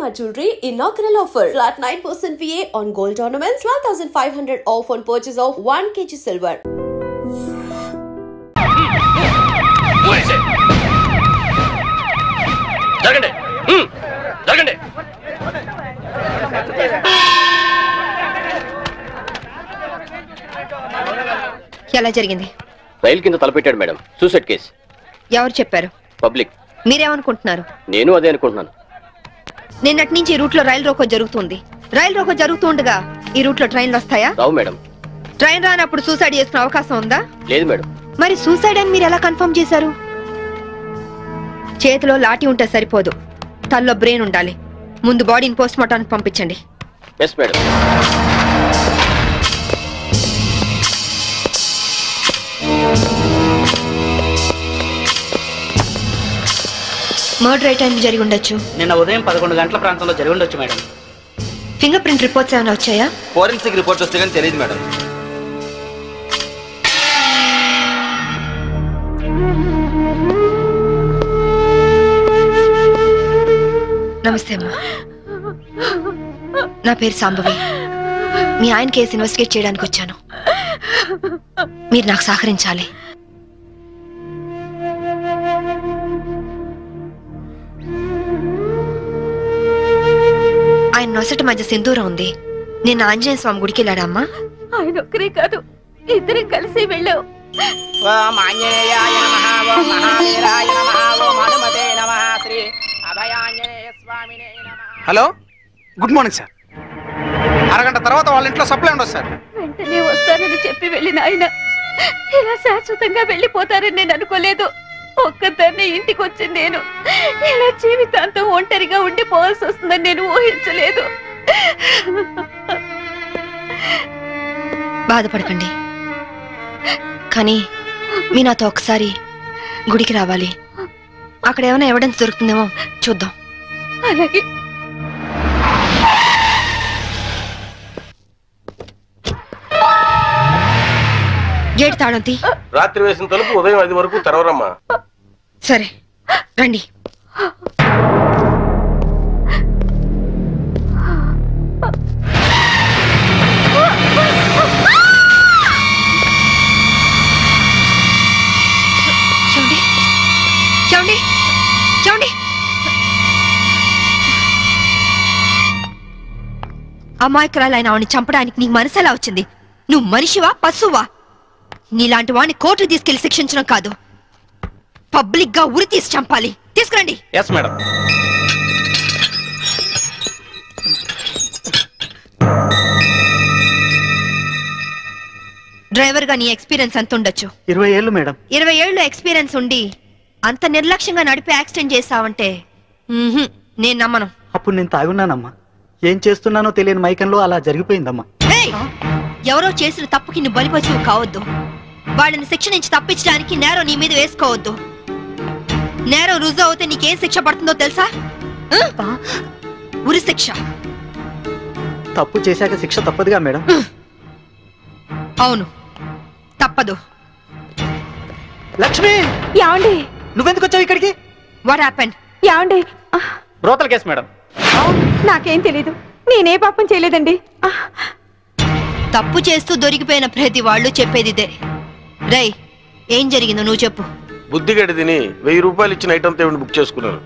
Shalimar Jewelry inaugural offer. Flat 9% VA on gold ornaments, 12,500 off on purchase of 1 kg silver. ఎలా జరిగింది? రైలు కింద తలపెట్టాడు madam. Suicide case. ఎవరు చెప్పారు? Public. మీరేమనుకుంటున్నారు? నేను అదే అనుకుంటున్నాను. నిన్నటి నుంచి ఈ రూట్ లో రైలు రోకో జరుగుతుంది. రైలు రోకో జరుగుతుండగా ఈ రూట్ లో ట్రైన్లు వస్తాయా? రావు మేడం. ట్రైన్ రానప్పుడు సూసైడ్ చేసుకునే అవకాశం ఉందా? లేదు మేడం. మరి సూసైడ్ అని మీరు ఎలా కన్ఫర్మ్ చేశారు? చేతిలో లాఠీ ఉంటే సరిపోదు, తల్లో బ్రెయిన్ ఉండాలి. ముందు బాడీని పోస్ట్ మార్టానికి పంపించండి. Yes madam. మర్డర్ ఏ టైం జరిగి ఉండొచ్చు? నిన్న ఉదయం 11 గంటల ప్రాంతంలో జరిగి ఉండొచ్చు మేడం. ఫింగర్ ప్రింట్ రిపోర్ట్స్ ఏమైనా వచ్చాయా? ఫోరెన్సిక్ రిపోర్ట్స్ వస్తే కానీ తెలియదు మేడం. నమస్తే అమ్మా, నా పేరు సాంబవి. మీ ఆయన కేసు ఇన్వెస్టిగేట్ చేయడానికి వచ్చాను. మీరు నాకు సహకరించాలి. ఆయన నొసట మధ్య సింధూరం ఉంది. నిన్న ఆంజనేయ స్వామి గుడికి వెళ్ళాడమ్మా? ఆయన ఒక్కరే కాదు, ఇద్దరం కలిసి వెళ్ళావు. Hello, good morning sir. అరగంట తర్వాత వాళ్ళ ఇంట్లో సప్లై ఉండదు సార్. వెంటనే వస్తానని చెప్పి వెళ్ళిన ఆయన ఇలా శాశ్వతంగా వెళ్ళిపోతారని నేను అనుకోలేదు. ఒక్కదాన్ని ఇంటికి వచ్చింది నేను. ఇలా జీవితాంతం ఒంటరిగా ఉండిపోవాల్సి వస్తుందని నేను ఊహించలేదు. బాధపడకండి, కానీ మీ నాతో ఒకసారి గుడికి రావాలి. అక్కడ ఏమైనా ఎవిడెన్స్ దొరుకుతుందేమో చూద్దాం. అలాగే. గేట్ తాళం తీ. రాత్రి వేసిన తలుపు ఉదయం 5 వరకు తెరవరమ్మా. సరే రండి. అమాయకురాలైన ఆవిని చంపడానికి నీకు మనసు ఎలా వచ్చింది? నువ్వు మనిషివా పశువా? నీలాంటి వాడిని కోర్టు తీసుకెళ్లి శిక్షించడం కాదు, పబ్లిక్ గా ఉరి తీసి చంపాలి. తీసుకురండి. Yes madam. డ్రైవర్ గా నీ ఎక్స్పీరియన్స్ ఎంత ఉండొచ్చు? 20 ఏళ్ళు మేడం. 20 ఏళ్ళు ఎక్స్పీరియన్స్ ఉండి అంత నిర్లక్ష్యంగా నడిపి యాక్సిడెంట్ చేసావంటే నేను నమ్మను. అప్పుడు నేను తాగున్నానమ్మా. ఏం చేస్తున్నానో తెలియని మైకంలో అలా జరిగిపోయిందమ్మా. ఎవరో చేసిన తప్పుకి నువ్వు బలిపశువు కావద్దు. వాళ్ళని శిక్ష నుంచి తప్పించడానికి నేరం నీ మీద వేసుకోవద్దు. నేరం రుజువు అవుతే నీకేం శిక్ష పడుతుందో తెలుసా? ఉరి శిక్ష. తప్పు చేశాక శిక్ష తప్పదుగా మేడం? అవును, తప్పదు. లక్ష్మి, యాండి నువ్వెందుకు వచ్చావు ఇక్కడికి? What happened? యాండి బ్రోతల కేసు మేడం. నాకేం తెలీదు, నేనే పాపం చేయలేదండి. తప్పు చేస్తూ దొరికిపోయిన ప్రతి వాళ్ళు చెప్పేది ఇదే. రై, ఏం జరిగిందో నువ్వు చెప్పు. బుద్ధిగడి తిని 1000 రూపాయలు ఇచ్చిన ఐటమ్ తేవిని బుక్ చేసుకున్నాను.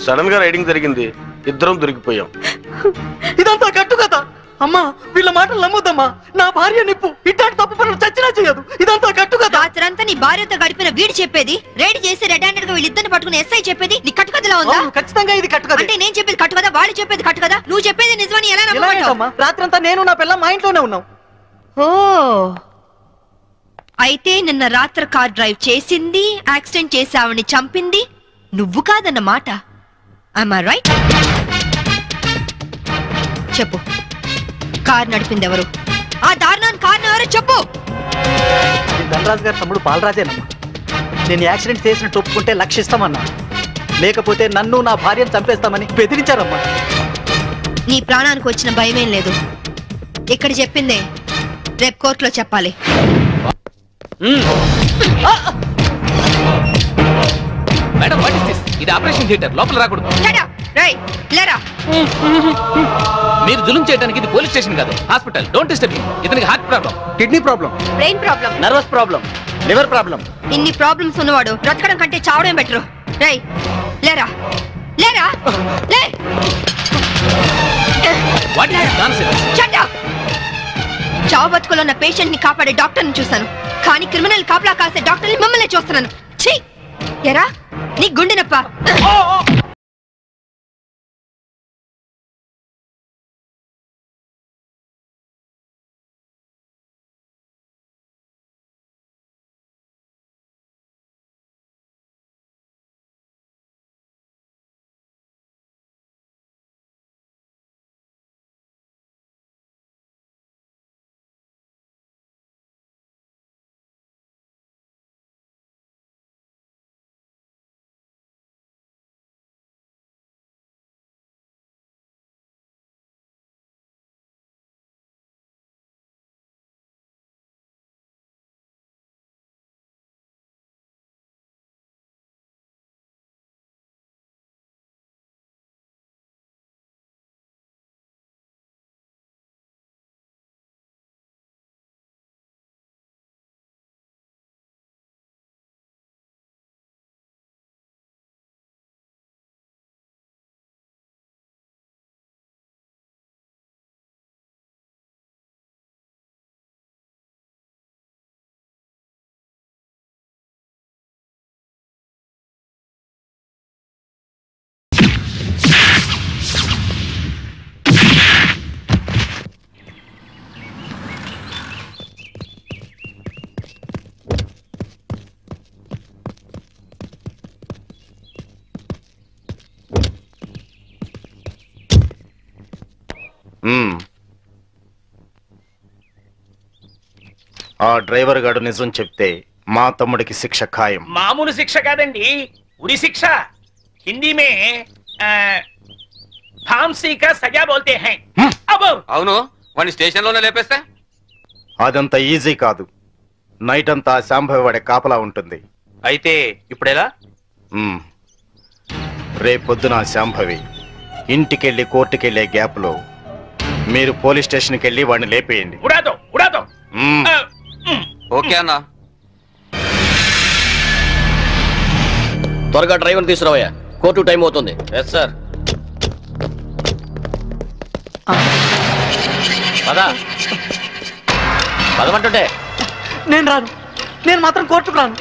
సడన్ గా రైడింగ్ జరిగింది, ఇద్దరం దొరికిపోయాం. ఇదంతా కట్టు కదా అమ్మా. వీళ్ళ మాటలు నమ్మొద్దమ్మా. నా భార్య నిప్పు ఇట్లాంటి తప్పు పనులు చచ్చినా చేయదు. ఇదంతా కట్టు కదా. రాత్రంతా నీ భార్యతో గడిపిన వీడు చెప్పేది, రైడ్ చేసి రెడ్ హ్యాండెడ్ గా వీళ్ళిద్దరిని పట్టుకుని ఎస్ఐ చెప్పేది నీ కట్టుకథలా ఉందా? ఖచ్చితంగా ఇది కట్టు కదా. అంటే నేను చెప్పేది కట్టు కదా, వాళ్ళు చెప్పేది కట్టు కదా. నువ్వు చెప్పేది నిజమని ఎలా నమ్మమంటావు? రాత్రంతా నేను నా పిల్ల మా ఇంట్లోనే ఉన్నాం. ఓ, అయితే నిన్న రాత్రి కార్ డ్రైవ్ చేసింది, యాక్సిడెంట్ చేసావని చంపింది నువ్వు కాదన్న మాట. am I right? చెప్పు, కార్ నడిపింది ఎవరు? ఆ దారుణాన్ని కారణం ఎవరు చెప్పు. ధనరాజు గారి తమ్ముడు బాలరాజేనమ్మా. నేను యాక్సిడెంట్ చేసినట్టు ఒప్పుకుంటే లక్షిస్తామన్నా, లేకపోతే నన్ను నా భార్యను చంపేస్తామని బెదిరించారమ్మా. నీ ప్రాణానికి వచ్చిన భయమేం లేదు. ఇక్కడ చెప్పిందే రేపు కోర్టులో చెప్పాలి. Madam, what is this? ఇది ఆపరేషన్ థియేటర్, లోపల రాకూడదు. రేయ్ లేరా. మీరు జులుం చేయడానికి ఇది పోలీస్ స్టేషన్ కాదు, హాస్పిటల్. Don't disturb him. ఇతనికి heart problem, kidney problem, brain problem, nervous problem, liver problem. ఇన్ని ప్రాబ్లమ్స్ ఉన్నవాడు బ్రతకడం కంటే చావడం బెటరు. రేయ్ లేరా లేరా లే. What is nonsense? Shut up. చావు బతుకులో ఉన్న పేషెంట్ ని కాపాడే డాక్టర్ ని చూశాను, కానీ క్రిమినల్ కాపలా కాసే డాక్టర్ ని మిమ్మల్ని చూస్తున్నాను. ఛీ ఎరా నీ గుండె నొప్ప. ఆ డ్రైవర్ గాడు నిజం చెప్తే మా తమ్ముడికి శిక్ష ఖాయం. మామూలు శిక్ష కాదండి, ఉరి శిక్ష. హిందీ మే फांसी का सजा बोलते हैं. అవును, వాడిని స్టేషన్ లోనే లేపేస్తే అదంత ఈజీ కాదు. నైట్ అంతా శాంభవి వాడే కాపలా ఉంటుంది. అయితే ఇప్పుడెలా? రేపొద్దున శాంభవి ఇంటికెళ్ళి కోర్టుకెళ్లే గ్యాప్ లో మీరు పోలీస్ స్టేషన్కి వెళ్ళి వాడిని లేపేయండి. ఓకే అన్నా. త్వరగా డ్రైవర్ తీసుకురావయ్యా, కోర్టు టైం అవుతుంది. Yes sir. పదమంటుంటే నేను రాను, నేను మాత్రం కోర్టుకు రాను.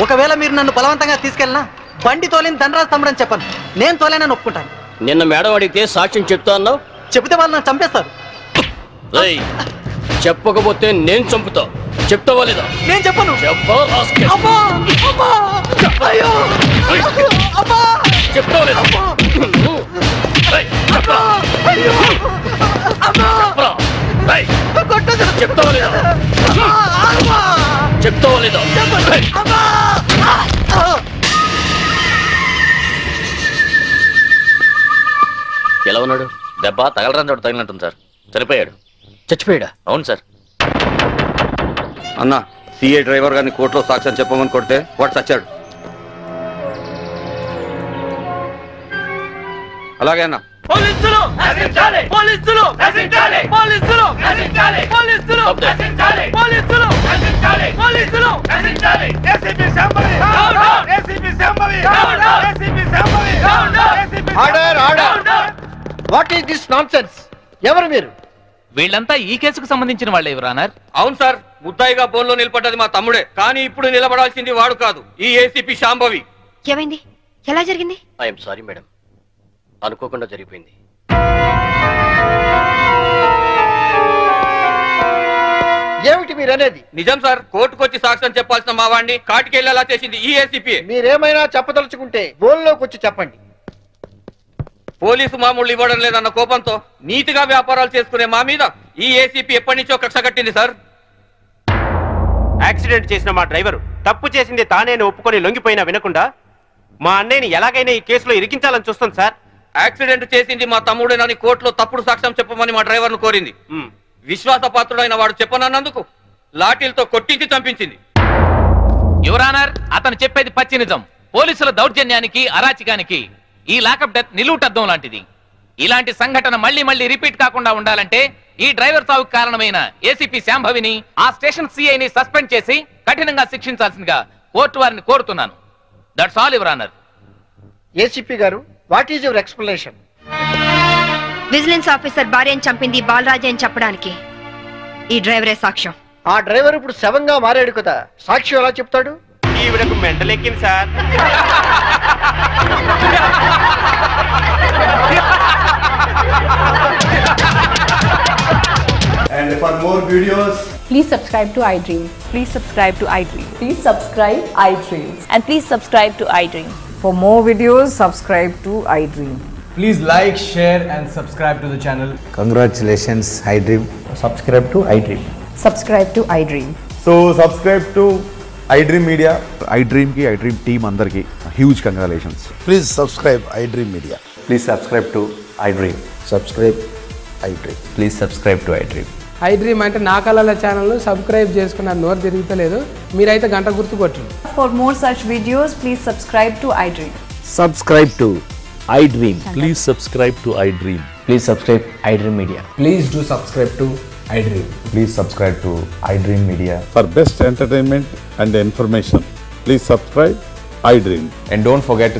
ఒకవేళ మీరు నన్ను బలవంతంగా తీసుకెళ్ళినా బండి తోలేని ధనరాజు తమ్ముడని చెప్పను, నేను తోలేనని ఒప్పుకుంటాను. నిన్న మేడం అడిగితే సాక్ష్యం చెప్తా అన్నావు. చెబితే వాళ్ళు నన్ను చంపేస్తారు. చెప్పకపోతే నేను చంపుతా. చెప్తావా లేదా? నేను చెప్పను. చెప్తావా లేదా? చెప్తావా లేదా? చెప్తావా లేదా? ఎలా ఉన్నాడు? దెబ్బ తగలరాని చోట తగిలినట్టుంది సార్. చనిపోయాడు. చచ్చిపోయాడా? అవును సార్. అన్నా, సిఐ డ్రైవర్ గారిని కోర్టులో సాక్ష్యం చెప్పమని కొడితే వాడు చచ్చాడు. అలాగే అన్నా. పోలీసులు నశించాలి, పోలీసులు నశించాలి, పోలీసులు నశించాలి, పోలీసులు నశించాలి, పోలీసులు నశించాలి, పోలీసులు నశించాలి. ACP Shambhavi down down, ACP Shambhavi down down, ACP Shambhavi down down, ACP order order. What is this nonsense? ఎవరు మీరు? వీళ్ళంతా ఈ కేసుకు సంబంధించిన వాళ్ళే యువరానర్. అవును సార్, ముద్దాయిగా బోన్లో నిలబడ్డది మా తమ్ముడే, కానీ ఇప్పుడు నిలబడాల్సింది వాడు కాదు, ఈ ఏసీపీ శాంభవి. ఏమైంది? ఎలా జరిగింది? ఐఎమ్ సారీ మేడం, అనుకోకుండా జరిగిపోయింది. ఏమిటి మీరు అనేది? నిజం సార్, కోర్టుకొచ్చి సాక్ష్యం చెప్పాల్సిన మా వాడిని కాటికెళ్ళేలా చేసింది ఈ ఏసీపీ. మీరేమైనా చెప్పదలుచుకుంటే బోన్లోకి వచ్చి చెప్పండి. పోలీసు మామూలు ఇవ్వడం లేదన్న కోపంతో నీతిగా వ్యాపారాలు చేసుకునే మా మీద ఈ ఏసీపీ ఎప్పటి నుంచో కక్ష కట్టింది సార్. యాక్సిడెంట్ చేసిన మా డ్రైవరు తప్పు చేసింది తానేని ఒప్పుకొని లొంగిపోయినా వినకుండా మా అన్నయ్యని ఎలాగైనా ఈ కేసులో ఇరికించాలని చూస్తుంది సార్. యాక్సిడెంట్ చేసింది మా తమ్ముడేనని కోర్టులో తప్పుడు సాక్ష్యం చెప్పమని మా డ్రైవర్ను కోరింది. విశ్వాసపాత్రుడైన వాడు చెప్పనన్నందుకు లాఠీలతో కొట్టించి చంపించింది. యువరానర్, అతను చెప్పేది పచ్చి నిజం. పోలీసుల దౌర్జన్యానికి, అరాచకానికి ఈ లాకప్ డెత్ నిలువుటద్దం లాంటిది. ఇలాంటి సంఘటన మళ్ళీ మళ్ళీ రిపీట్ కాకుండా ఉండాలంటే ఈ డ్రైవర్ చావుకు కారణమైన ఏసీపీ శాంభవిని ఆ స్టేషన్ సిఐని సస్పెండ్ చేసి కఠినంగా శిక్షించాల్సిందిగా కోర్టు వారిని కోరుతున్నాను. That's all your honour. ACP గారు, what is your explanation? Vigilance officer భార్యను చంపింది బాలరాజే అని చెప్పడానికి ఈ డ్రైవరే సాక్ష్యం. ఆ డ్రైవర్ ఇప్పుడు శవంగా మారాడు కదా, సాక్ష్యం ఎలా చెప్తాడు? ఈవిడకు మెంటలెక్కింది sir. And for more videos, please subscribe to iDream. Please subscribe to iDream. Please subscribe iDream. And please subscribe to iDream. For more videos, subscribe to iDream. please like, share and subscribe to the channel. Congratulations, iDream. Subscribe to iDream. Subscribe to iDream. So subscribe to iDream Media. iDream ki iDream team andarki huge congratulations. Please subscribe iDream Media. Please subscribe to iDream. Subscribe iDream. Please subscribe to iDream. iDream అంటే నా కళల channel subscribe చేసుకున్న నోరు తిరుగుతలేదు, మీరైతే గంట గుర్తు కొట్టండి. For more such videos, please subscribe to iDream. Subscribe to iDream. Please subscribe to iDream. Please subscribe iDream Media. Please do subscribe to iDream. Please subscribe to iDream Media. For best entertainment and information, please subscribe iDream. And don't forget to